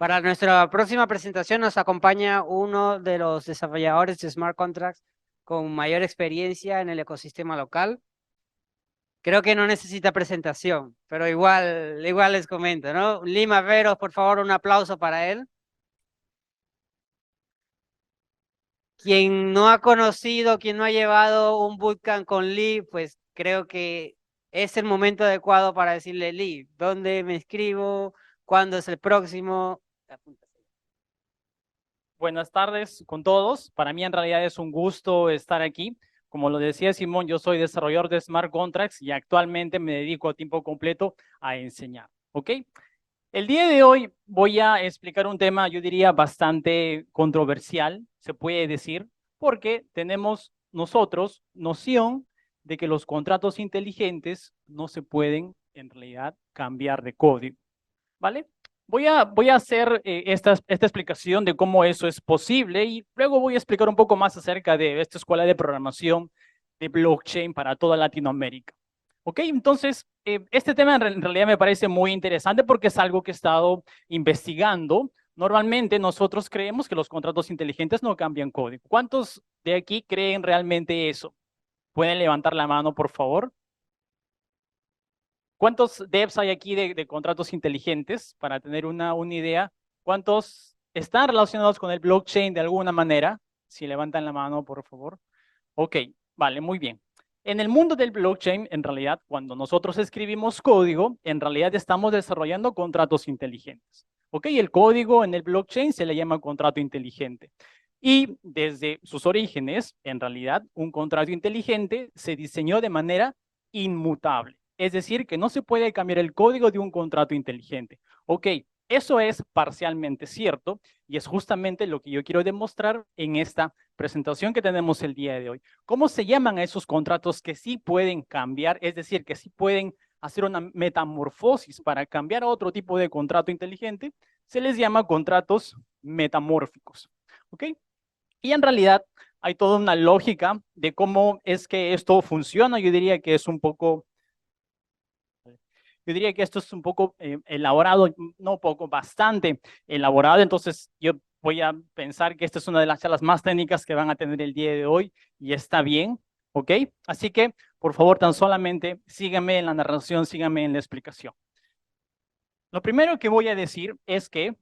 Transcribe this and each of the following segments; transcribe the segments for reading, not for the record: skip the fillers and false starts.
Para nuestra próxima presentación nos acompaña uno de los desarrolladores de Smart Contracts con mayor experiencia en el ecosistema local. Creo que no necesita presentación, pero igual les comento, ¿no? Lima Veros, por favor, un aplauso para él. Quien no ha conocido, quien no ha llevado un bootcamp con Lee, pues creo que es el momento adecuado para decirle, Lee, ¿dónde me inscribo? ¿Cuándo es el próximo? Buenas tardes con todos. Para mí en realidad es un gusto estar aquí. Como lo decía Simón, yo soy desarrollador de Smart Contracts y actualmente me dedico a tiempo completo a enseñar. ¿Ok? El día de hoy voy a explicar un tema, yo diría, bastante controversial, se puede decir, porque tenemos nosotros noción de que los contratos inteligentes no se pueden en realidad cambiar de código. ¿Vale? Voy a hacer esta explicación de cómo eso es posible y luego voy a explicar un poco más acerca de esta escuela de programación de blockchain para toda Latinoamérica. ¿Ok? Entonces, este tema en realidad me parece muy interesante porque es algo que he estado investigando. Normalmente nosotros creemos que los contratos inteligentes no cambian código. ¿Cuántos de aquí creen realmente eso? ¿Pueden levantar la mano, por favor? ¿Cuántos devs hay aquí de contratos inteligentes? Para tener una idea. ¿Cuántos están relacionados con el blockchain de alguna manera? Si levantan la mano, por favor. Ok, vale, muy bien. En el mundo del blockchain, en realidad, cuando nosotros escribimos código, en realidad estamos desarrollando contratos inteligentes. Ok, el código en el blockchain se le llama contrato inteligente. Y desde sus orígenes, en realidad, un contrato inteligente se diseñó de manera inmutable. Es decir, que no se puede cambiar el código de un contrato inteligente. Ok, eso es parcialmente cierto y es justamente lo que yo quiero demostrar en esta presentación que tenemos el día de hoy. ¿Cómo se llaman a esos contratos que sí pueden cambiar? Es decir, que sí pueden hacer una metamorfosis para cambiar a otro tipo de contrato inteligente. Se les llama contratos metamórficos. ¿Ok? Y en realidad hay toda una lógica de cómo es que esto funciona. Yo diría que es un poco esto es un poco elaborado, no poco, bastante elaborado. Entonces, yo voy a pensar que esta es una de las charlas más técnicas que van a tener el día de hoy y está bien, ¿ok? Así que, por favor, tan solamente síganme en la narración, síganme en la explicación. Lo primero que voy a decir es que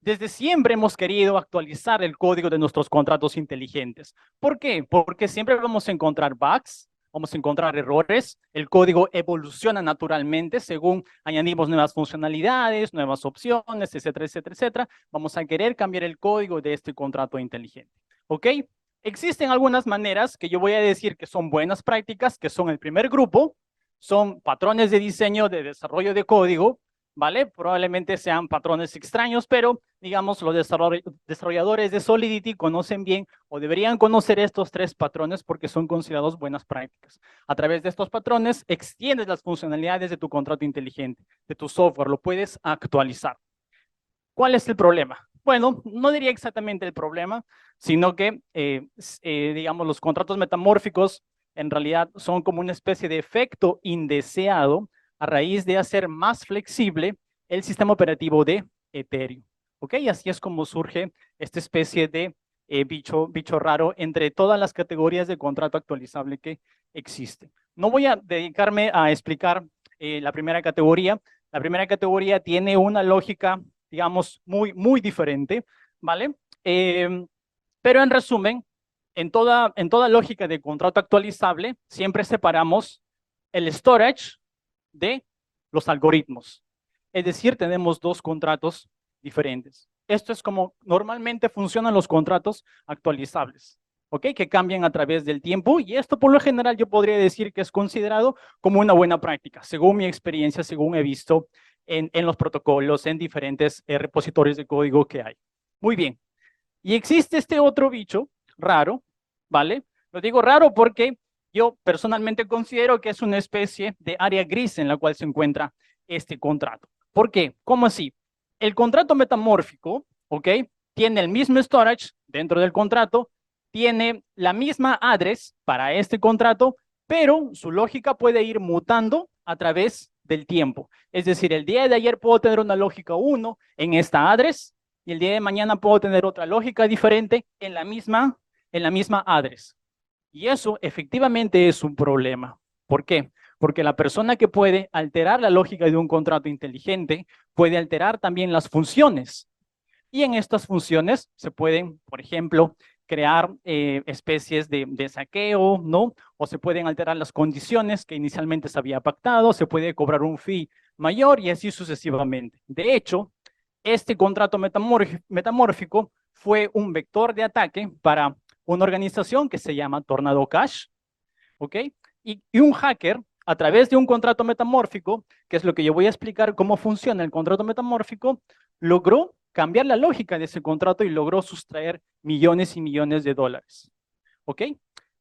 desde siempre hemos querido actualizar el código de nuestros contratos inteligentes. ¿Por qué? Porque siempre vamos a encontrar bugs, vamos a encontrar errores, el código evoluciona naturalmente según añadimos nuevas funcionalidades, nuevas opciones, etcétera, etcétera, etcétera. Vamos a querer cambiar el código de este contrato inteligente. ¿Ok? Existen algunas maneras que yo voy a decir que son buenas prácticas, que son el primer grupo, son patrones de diseño de desarrollo de código, ¿vale? Probablemente sean patrones extraños, pero digamos los desarrolladores de Solidity conocen bien o deberían conocer estos tres patrones porque son considerados buenas prácticas. A través de estos patrones extiendes las funcionalidades de tu contrato inteligente, de tu software, lo puedes actualizar. ¿Cuál es el problema? Bueno, no diría exactamente el problema, sino que, digamos, los contratos metamórficos en realidad son como una especie de efecto indeseado a raíz de hacer más flexible el sistema operativo de Ethereum. ¿Ok? Así es como surge esta especie de bicho raro entre todas las categorías de contrato actualizable que existen. No voy a dedicarme a explicar la primera categoría. La primera categoría tiene una lógica, digamos, muy diferente, ¿vale? Pero en resumen, en toda lógica de contrato actualizable, siempre separamos el storage de los algoritmos. Es decir, tenemos dos contratos diferentes. Esto es como normalmente funcionan los contratos actualizables, ¿ok? Que cambian a través del tiempo y esto por lo general yo podría decir que es considerado como una buena práctica, según mi experiencia, según he visto en los protocolos, en diferentes repositorios de código que hay. Muy bien. Y existe este otro bicho raro, ¿vale? Lo digo raro porque yo personalmente considero que es una especie de área gris en la cual se encuentra este contrato. ¿Por qué? ¿Cómo así? El contrato metamórfico, ¿ok? Tiene el mismo storage dentro del contrato, tiene la misma address para este contrato, pero su lógica puede ir mutando a través del tiempo. Es decir, el día de ayer puedo tener una lógica 1 en esta address y el día de mañana puedo tener otra lógica diferente en la misma address. Y eso efectivamente es un problema. ¿Por qué? Porque la persona que puede alterar la lógica de un contrato inteligente puede alterar también las funciones. Y en estas funciones se pueden, por ejemplo, crear especies de saqueo, ¿no? O se pueden alterar las condiciones que inicialmente se había pactado, se puede cobrar un fee mayor y así sucesivamente. De hecho, este contrato metamórfico fue un vector de ataque para una organización que se llama Tornado Cash, ¿ok? Y un hacker, a través de un contrato metamórfico, que es lo que yo voy a explicar cómo funciona el contrato metamórfico, logró cambiar la lógica de ese contrato y logró sustraer millones y millones de dólares, ¿ok?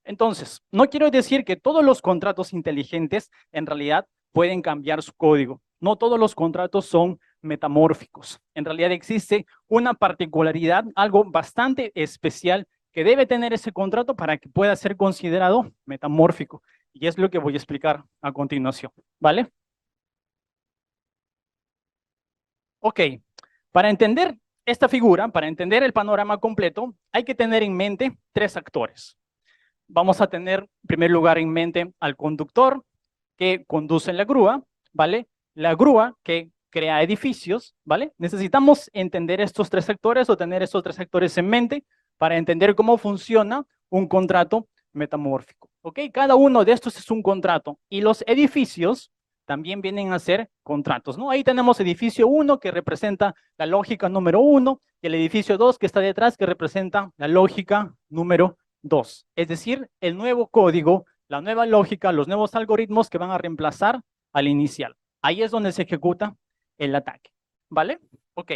Entonces, no quiero decir que todos los contratos inteligentes en realidad pueden cambiar su código. No todos los contratos son metamórficos. En realidad existe una particularidad, algo bastante especial que debe tener ese contrato para que pueda ser considerado metamórfico. Y es lo que voy a explicar a continuación, ¿vale? Ok, para entender esta figura, para entender el panorama completo, hay que tener en mente tres actores. Vamos a tener, en primer lugar, en mente al conductor que conduce la grúa, ¿vale? La grúa que crea edificios, ¿vale? Necesitamos entender estos tres sectores o tener estos tres sectores en mente para entender cómo funciona un contrato metamórfico, ¿ok? Cada uno de estos es un contrato y los edificios también vienen a ser contratos, ¿no? Ahí tenemos edificio 1 que representa la lógica número 1 y el edificio 2 que está detrás que representa la lógica número 2. Es decir, el nuevo código, la nueva lógica, los nuevos algoritmos que van a reemplazar al inicial. Ahí es donde se ejecuta el ataque, ¿vale? Ok.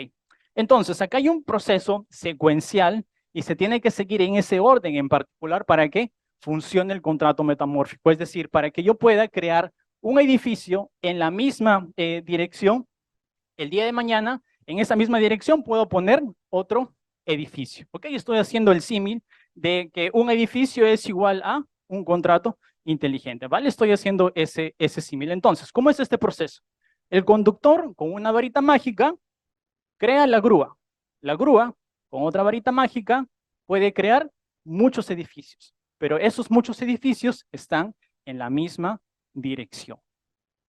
Entonces, acá hay un proceso secuencial y se tiene que seguir en ese orden en particular para que funcione el contrato metamórfico. Es decir, para que yo pueda crear un edificio en la misma dirección, el día de mañana, en esa misma dirección puedo poner otro edificio. ¿Ok? Estoy haciendo el símil de que un edificio es igual a un contrato inteligente, ¿vale? Estoy haciendo ese símil. Entonces, ¿cómo es este proceso? El conductor con una varita mágica crea la grúa. La grúa con otra varita mágica puede crear muchos edificios, pero esos muchos edificios están en la misma dirección,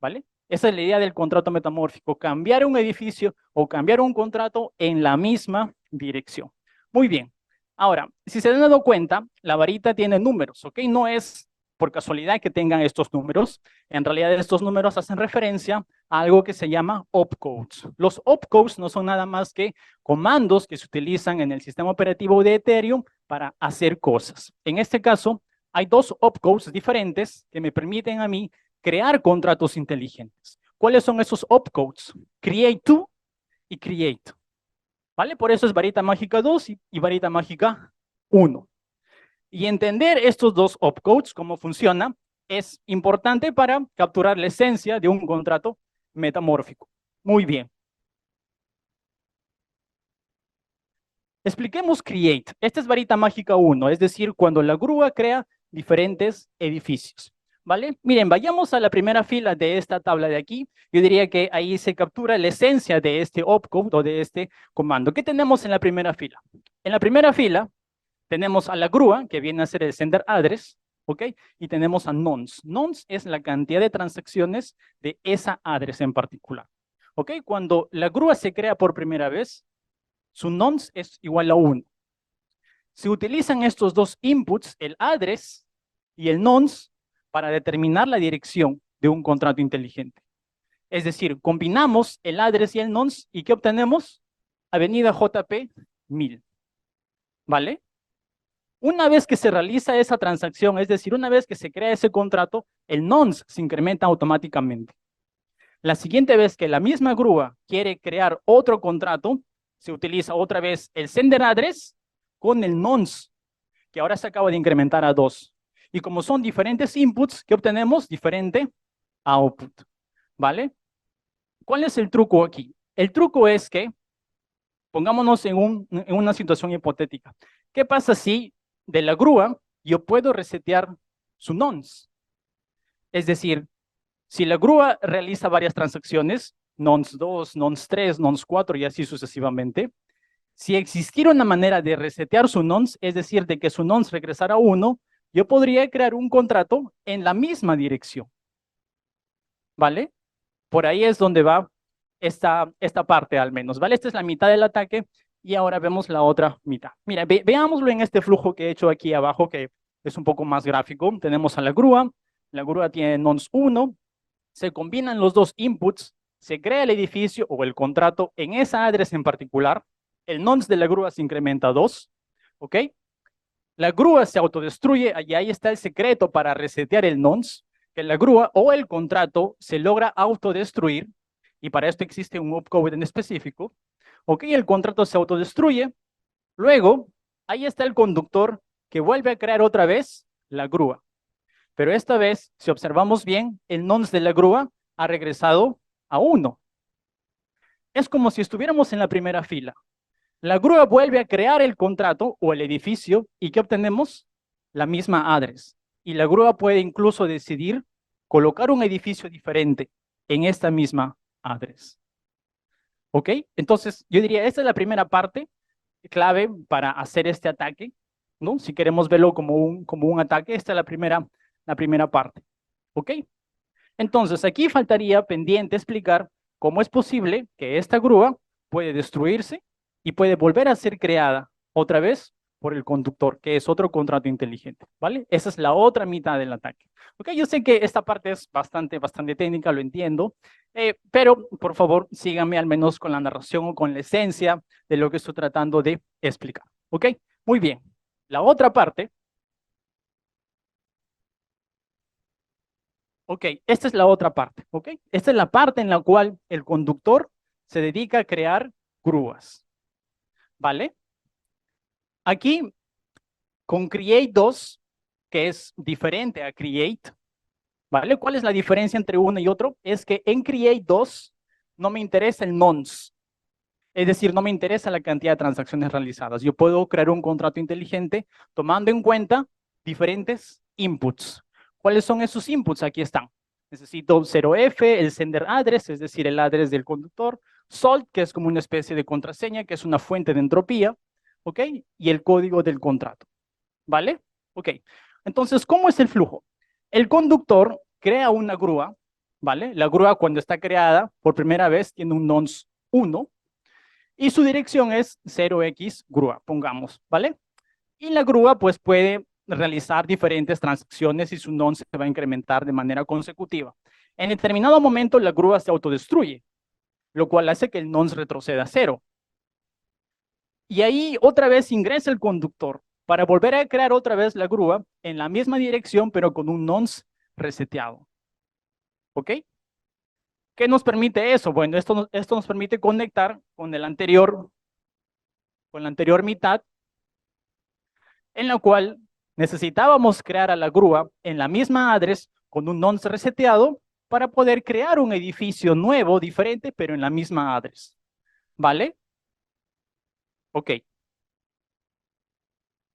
¿vale? Esa es la idea del contrato metamórfico, cambiar un edificio o cambiar un contrato en la misma dirección. Muy bien. Ahora, si se han dado cuenta, la varita tiene números, ¿ok? No es por casualidad que tengan estos números. En realidad, estos números hacen referencia a algo que se llama opcodes. Los opcodes no son nada más que comandos que se utilizan en el sistema operativo de Ethereum para hacer cosas. En este caso, hay dos opcodes diferentes que me permiten a mí crear contratos inteligentes. ¿Cuáles son esos opcodes? Create to y create. ¿Vale? Por eso es varita mágica 2 y varita mágica 1. Y entender estos dos opcodes, cómo funciona, es importante para capturar la esencia de un contrato metamórfico. Muy bien. Expliquemos create. Esta es varita mágica 1, es decir, cuando la grúa crea diferentes edificios. ¿Vale? Miren, vayamos a la primera fila de esta tabla de aquí. Yo diría que ahí se captura la esencia de este opcode o de este comando. ¿Qué tenemos en la primera fila? En la primera fila tenemos a la grúa, que viene a ser el sender address, ¿ok? Y tenemos a nonce. Nonce es la cantidad de transacciones de esa address en particular, ¿ok? Cuando la grúa se crea por primera vez, su nonce es igual a 1. Se utilizan estos dos inputs, el address y el nonce, para determinar la dirección de un contrato inteligente. Es decir, combinamos el address y el nonce y ¿qué obtenemos? Avenida JP 1000. ¿Vale? Una vez que se realiza esa transacción, es decir, una vez que se crea ese contrato, el nonce se incrementa automáticamente. La siguiente vez que la misma grúa quiere crear otro contrato, se utiliza otra vez el sender address con el nonce, que ahora se acaba de incrementar a 2. Y como son diferentes inputs, ¿qué obtenemos? Diferente output, ¿vale? ¿Cuál es el truco aquí? El truco es que, pongámonos en una situación hipotética. ¿Qué pasa si de la grúa yo puedo resetear su nonce? Es decir, Si la grúa realiza varias transacciones, nonce 2, nonce 3, nonce 4 y así sucesivamente, si existiera una manera de resetear su nonce, es decir, de que su nonce regresara a 1, yo podría crear un contrato en la misma dirección. ¿Vale? Por ahí es donde va esta parte al menos, ¿vale? Esta es la mitad del ataque y ahora vemos la otra mitad. Mira, veámoslo en este flujo que he hecho aquí abajo, que es un poco más gráfico. Tenemos a la grúa tiene nonce 1, se combinan los dos inputs, se crea el edificio o el contrato en esa adres en particular, el nonce de la grúa se incrementa a 2, ¿ok? La grúa se autodestruye y ahí está el secreto para resetear el nonce, que la grúa o el contrato se logra autodestruir y para esto existe un opcode en específico. Ok, el contrato se autodestruye. Luego, ahí está el conductor que vuelve a crear otra vez la grúa. Pero esta vez, si observamos bien, el nonce de la grúa ha regresado a 1. Es como si estuviéramos en la primera fila. La grúa vuelve a crear el contrato o el edificio y ¿qué obtenemos? La misma adres. Y la grúa puede incluso decidir colocar un edificio diferente en esta misma adres. ¿Ok? Entonces, yo diría, esta es la primera parte clave para hacer este ataque, ¿no? Si queremos verlo como un ataque, esta es la primera parte. ¿Ok? Entonces, aquí faltaría pendiente explicar cómo es posible que esta grúa puede destruirse y puede volver a ser creada otra vez por el conductor, que es otro contrato inteligente, ¿vale? Esa es la otra mitad del ataque. Ok, yo sé que esta parte es bastante técnica, lo entiendo, pero por favor síganme al menos con la narración o con la esencia de lo que estoy tratando de explicar. Ok, muy bien. La otra parte. Ok, esta es la otra parte, ¿ok? Esta es la parte en la cual el conductor se dedica a crear grúas, ¿vale? Aquí, con Create 2, que es diferente a Create, ¿vale? ¿Cuál es la diferencia entre uno y otro? Es que en Create 2 no me interesa el nonce, es decir, no me interesa la cantidad de transacciones realizadas. Yo puedo crear un contrato inteligente tomando en cuenta diferentes inputs. ¿Cuáles son esos inputs? Aquí están. Necesito 0F, el sender address, es decir, el address del conductor, salt, que es como una especie de contraseña, que es una fuente de entropía, ¿ok? Y el código del contrato, ¿vale? Ok. Entonces, ¿cómo es el flujo? El conductor crea una grúa, ¿vale? La grúa cuando está creada por primera vez tiene un nonce 1, y su dirección es 0x grúa, pongamos, ¿vale? Y la grúa pues puede realizar diferentes transacciones y su nonce se va a incrementar de manera consecutiva. En determinado momento la grúa se autodestruye, lo cual hace que el nonce retroceda a 0. Y ahí otra vez ingresa el conductor para volver a crear otra vez la grúa en la misma dirección, pero con un nonce reseteado. ¿Ok? ¿Qué nos permite eso? Bueno, esto nos permite conectar con la anterior mitad, en la cual necesitábamos crear a la grúa en la misma address con un nonce reseteado para poder crear un edificio nuevo, diferente, pero en la misma address. ¿Vale? Ok.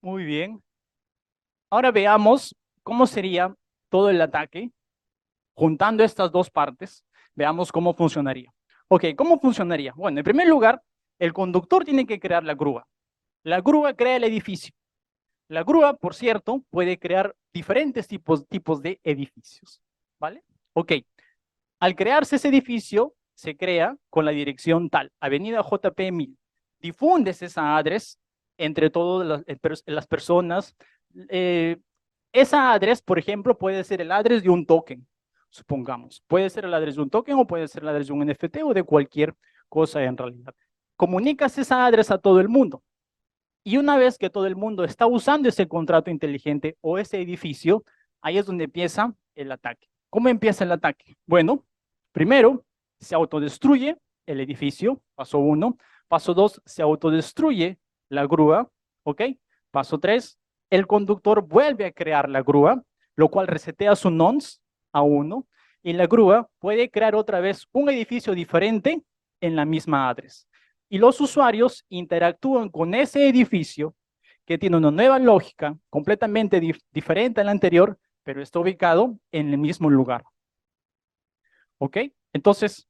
Muy bien. Ahora veamos cómo sería todo el ataque juntando estas dos partes. Veamos cómo funcionaría. Ok, ¿cómo funcionaría? Bueno, en primer lugar, el conductor tiene que crear la grúa. La grúa crea el edificio. La grúa, por cierto, puede crear diferentes tipos de edificios, ¿vale? Ok, al crearse ese edificio, se crea con la dirección tal, Avenida JP 1000. Difundes esa address entre todas las personas. Esa address, por ejemplo, puede ser el address de un token, supongamos. Puede ser el address de un token o puede ser el address de un NFT o de cualquier cosa en realidad. Comunicas esa address a todo el mundo. Y una vez que todo el mundo está usando ese contrato inteligente o ese edificio, ahí es donde empieza el ataque. ¿Cómo empieza el ataque? Bueno, primero se autodestruye el edificio, paso 1. Paso 2, se autodestruye la grúa, ¿ok? Paso 3, el conductor vuelve a crear la grúa, lo cual resetea su nonce a 1, y la grúa puede crear otra vez un edificio diferente en la misma address. Y los usuarios interactúan con ese edificio que tiene una nueva lógica completamente diferente a la anterior, pero está ubicado en el mismo lugar. ¿Ok? Entonces,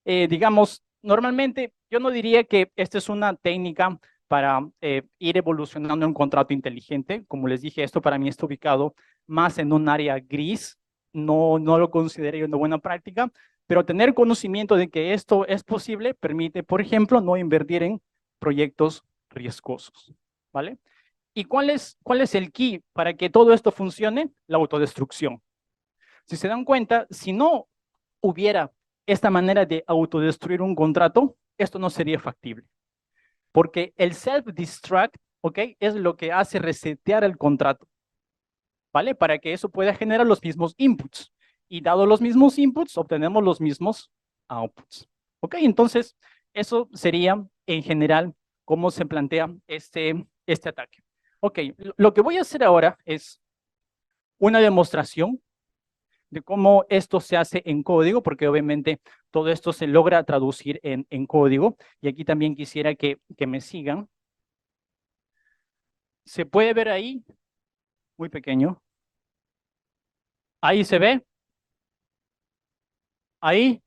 digamos, normalmente yo no diría que esta es una técnica para ir evolucionando un contrato inteligente. Como les dije, esto para mí está ubicado más en un área gris. No lo considero una buena práctica, pero tener conocimiento de que esto es posible permite, por ejemplo, no invertir en proyectos riesgosos, ¿vale? ¿Y cuál es el key para que todo esto funcione? La autodestrucción. Si se dan cuenta, si no hubiera esta manera de autodestruir un contrato, esto no sería factible. Porque el self-destruct, ¿ok? Es lo que hace resetear el contrato, ¿vale? Para que eso pueda generar los mismos inputs. Y dado los mismos inputs, obtenemos los mismos outputs. ¿Ok? Entonces, eso sería en general cómo se plantea este ataque. Ok, lo que voy a hacer ahora es una demostración de cómo esto se hace en código, porque obviamente todo esto se logra traducir en código. Y aquí también quisiera que me sigan. ¿Se puede ver ahí? Muy pequeño. Ahí se ve. Ahí.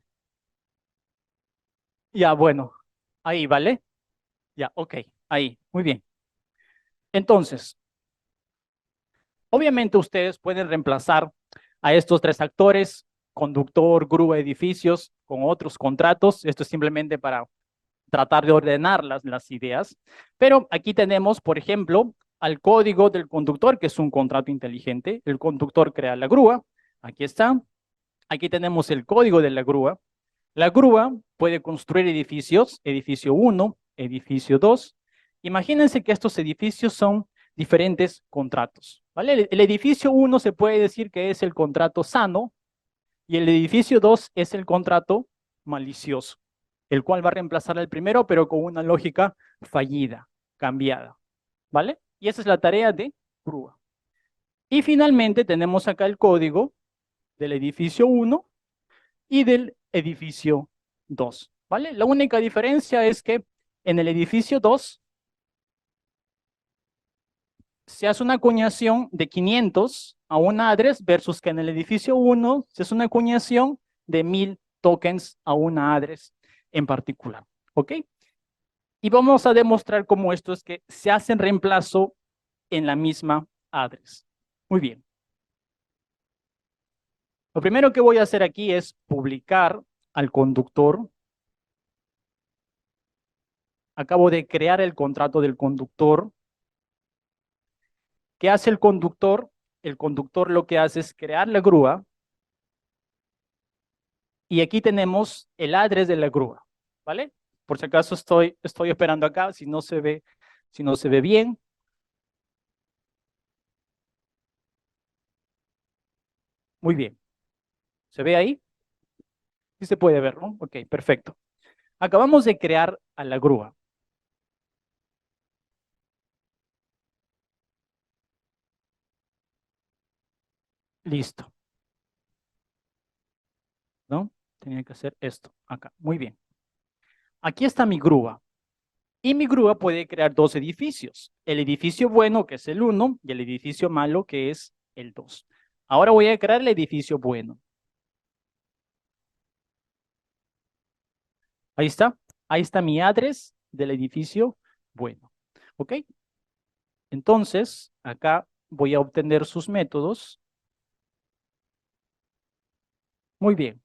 Ya, bueno. Ahí, ¿vale? Ya, ok. Ahí. Muy bien. Entonces, obviamente ustedes pueden reemplazar a estos tres actores, conductor, grúa, edificios, con otros contratos. Esto es simplemente para tratar de ordenar las ideas. Pero aquí tenemos, por ejemplo, al código del conductor, que es un contrato inteligente. El conductor crea la grúa. Aquí está. Aquí tenemos el código de la grúa. La grúa puede construir edificios, edificio 1, edificio 2. Imagínense que estos edificios son diferentes contratos, ¿vale? El edificio 1 se puede decir que es el contrato sano y el edificio 2 es el contrato malicioso, el cual va a reemplazar al primero, pero con una lógica fallida, cambiada, ¿vale? Y esa es la tarea de grúa. Y finalmente tenemos acá el código del edificio 1 y del edificio 2, ¿vale? La única diferencia es que en el edificio 2 se hace una acuñación de 500 a una address versus que en el edificio 1 se hace una acuñación de 1000 tokens a una address en particular, ¿ok? Y vamos a demostrar cómo esto es que se hace en reemplazo en la misma address. Muy bien. Lo primero que voy a hacer aquí es publicar al conductor. Acabo de crear el contrato del conductor. ¿Qué hace el conductor? El conductor lo que hace es crear la grúa. Y aquí tenemos el address de la grúa, ¿vale? Por si acaso estoy esperando acá, si no se ve bien. Muy bien. ¿Se ve ahí? Sí se puede ver, ¿no? Ok, perfecto. Acabamos de crear a la grúa. Listo, ¿no? Tenía que hacer esto acá. Muy bien. Aquí está mi grúa. Y mi grúa puede crear dos edificios. El edificio bueno, que es el 1, y el edificio malo, que es el 2. Ahora voy a crear el edificio bueno. Ahí está. Ahí está mi address del edificio bueno. ¿Ok? Entonces, acá voy a obtener sus métodos. Muy bien.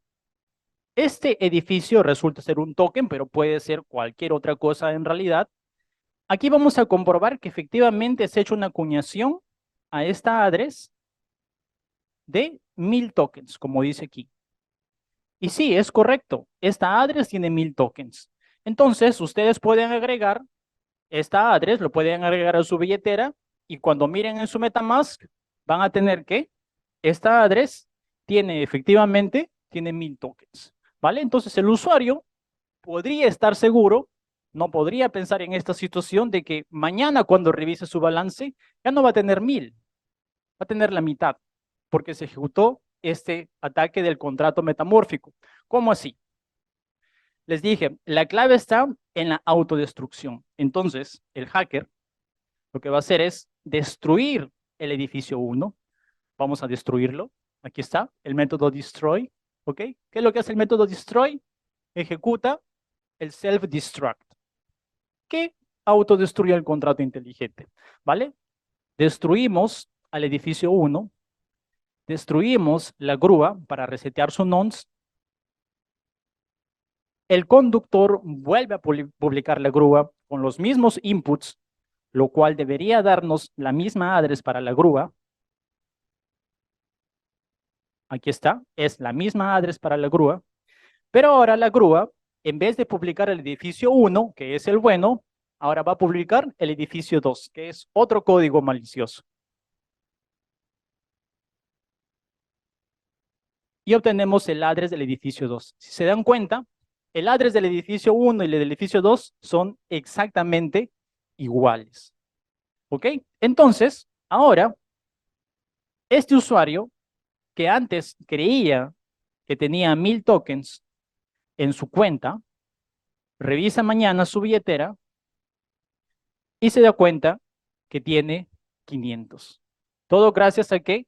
Este edificio resulta ser un token, pero puede ser cualquier otra cosa en realidad. Aquí vamos a comprobar que efectivamente se ha hecho una acuñación a esta address de 1000 tokens, como dice aquí. Y sí, es correcto. Esta address tiene 1000 tokens. Entonces, ustedes pueden agregar esta address, lo pueden agregar a su billetera y cuando miren en su MetaMask, van a tener que esta address tiene 1000 tokens, ¿vale? Entonces, el usuario podría estar seguro, no podría pensar en esta situación de que mañana cuando revise su balance, ya no va a tener 1000, va a tener la mitad, porque se ejecutó este ataque del contrato metamórfico. ¿Cómo así? Les dije, la clave está en la autodestrucción. Entonces, el hacker lo que va a hacer es destruir el edificio 1. Vamos a destruirlo. Aquí está, el método destroy. ¿Ok? ¿Qué es lo que hace el método destroy? Ejecuta el self-destruct, que autodestruye el contrato inteligente, ¿vale? Destruimos al edificio 1, destruimos la grúa para resetear su nonce. El conductor vuelve a publicar la grúa con los mismos inputs, lo cual debería darnos la misma address para la grúa. Aquí está, es la misma address para la grúa. Pero ahora la grúa, en vez de publicar el edificio 1, que es el bueno, ahora va a publicar el edificio 2, que es otro código malicioso. Y obtenemos el address del edificio 2. Si se dan cuenta, el address del edificio 1 y el del edificio 2 son exactamente iguales. ¿Ok? Entonces, ahora, este usuario que antes creía que tenía 1000 tokens en su cuenta, revisa mañana su billetera y se da cuenta que tiene 500. Todo gracias a que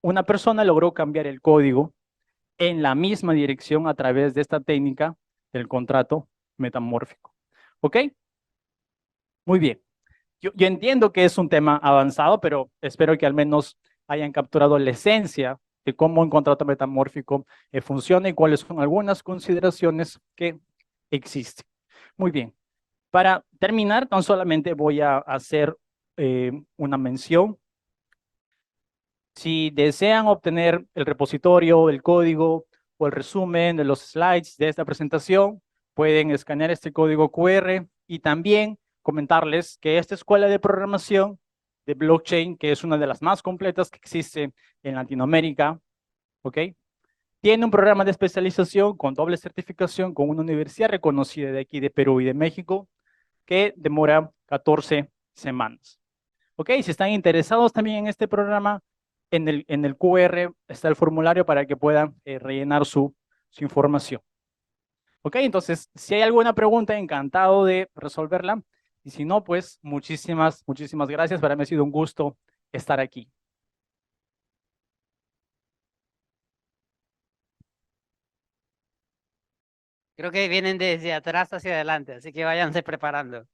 una persona logró cambiar el código en la misma dirección a través de esta técnica del contrato metamórfico. ¿Ok? Muy bien. Yo entiendo que es un tema avanzado, pero espero que al menos hayan capturado la esencia de cómo un contrato metamórfico funciona y cuáles son algunas consideraciones que existen. Muy bien. Para terminar, tan solamente voy a hacer una mención. Si desean obtener el repositorio, el código o el resumen de los slides de esta presentación, pueden escanear este código QR y también comentarles que esta escuela de programación de blockchain, que es una de las más completas que existe en Latinoamérica, ¿ok? Tiene un programa de especialización con doble certificación con una universidad reconocida de aquí de Perú y de México que demora 14 semanas. ¿Ok? Si están interesados también en este programa, en el QR está el formulario para que puedan rellenar su información. ¿Ok? Entonces, si hay alguna pregunta, encantado de resolverla. Y si no, pues muchísimas gracias. Para mí ha sido un gusto estar aquí. Creo que vienen desde atrás hacia adelante, así que váyanse preparando.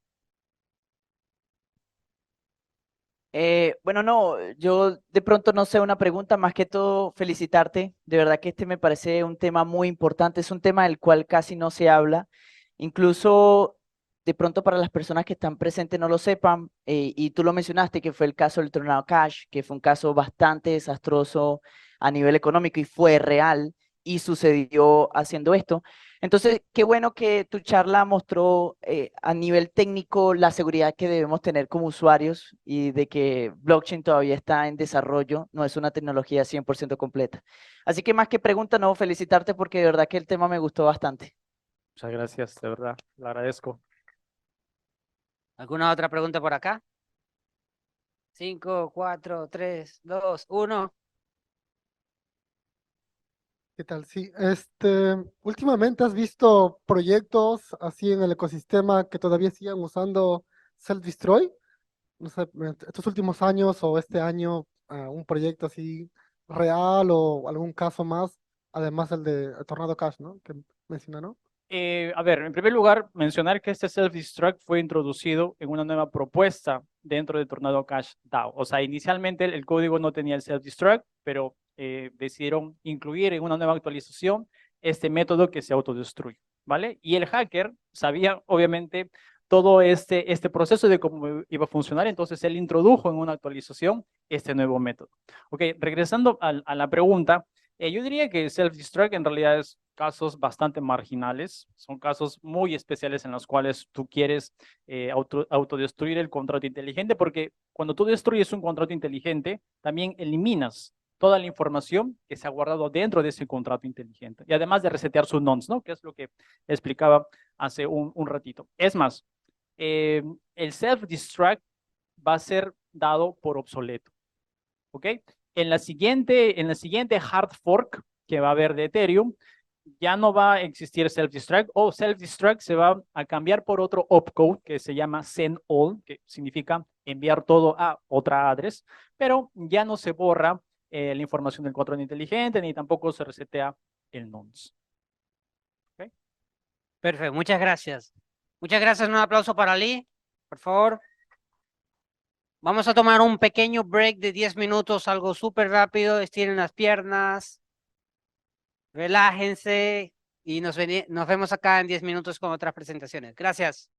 Bueno, no, yo de pronto no sé una pregunta, más que todo felicitarte. De verdad que este me parece un tema muy importante, es un tema del cual casi no se habla. Incluso de pronto para las personas que están presentes no lo sepan, y tú lo mencionaste, que fue el caso del Tornado Cash, que fue un caso bastante desastroso a nivel económico y fue real y sucedió haciendo esto. Entonces, qué bueno que tu charla mostró a nivel técnico la seguridad que debemos tener como usuarios y de que blockchain todavía está en desarrollo, no es una tecnología 100% completa. Así que más que pregunta, no, felicitarte porque de verdad que el tema me gustó bastante. Muchas gracias, de verdad. Le agradezco. ¿Alguna otra pregunta por acá? 5, 4, 3, 2, 1. ¿Qué tal? Sí, últimamente has visto proyectos así en el ecosistema que todavía sigan usando Self-Destroy. No sé, estos últimos años o este año, un proyecto así real o algún caso más, además el de Tornado Cash, ¿no? Que menciona, ¿no? A ver, en primer lugar, mencionar que este self-destruct fue introducido en una nueva propuesta dentro de Tornado Cash DAO. O sea, inicialmente el código no tenía el self-destruct, pero decidieron incluir en una nueva actualización este método que se autodestruye, ¿vale? Y el hacker sabía, obviamente, todo este proceso de cómo iba a funcionar, entonces él introdujo en una actualización este nuevo método. Ok, regresando a la pregunta, yo diría que self-destruct en realidad es casos bastante marginales, son casos muy especiales en los cuales tú quieres autodestruir el contrato inteligente, porque cuando tú destruyes un contrato inteligente, también eliminas toda la información que se ha guardado dentro de ese contrato inteligente. Y además de resetear su nonce, ¿no? Que es lo que explicaba hace un ratito. Es más, el self-destruct va a ser dado por obsoleto. ¿Ok? En la siguiente hard fork que va a haber de Ethereum, ya no va a existir self-destruct o self-destruct se va a cambiar por otro opcode que se llama send all, que significa enviar todo a otra address, pero ya no se borra la información del contrato inteligente ni tampoco se resetea el nonce. Perfecto, muchas gracias. Muchas gracias, un aplauso para Lee, por favor. Vamos a tomar un pequeño break de 10 minutos, algo súper rápido, estiren las piernas, relájense y nos vemos acá en 10 minutos con otras presentaciones. Gracias.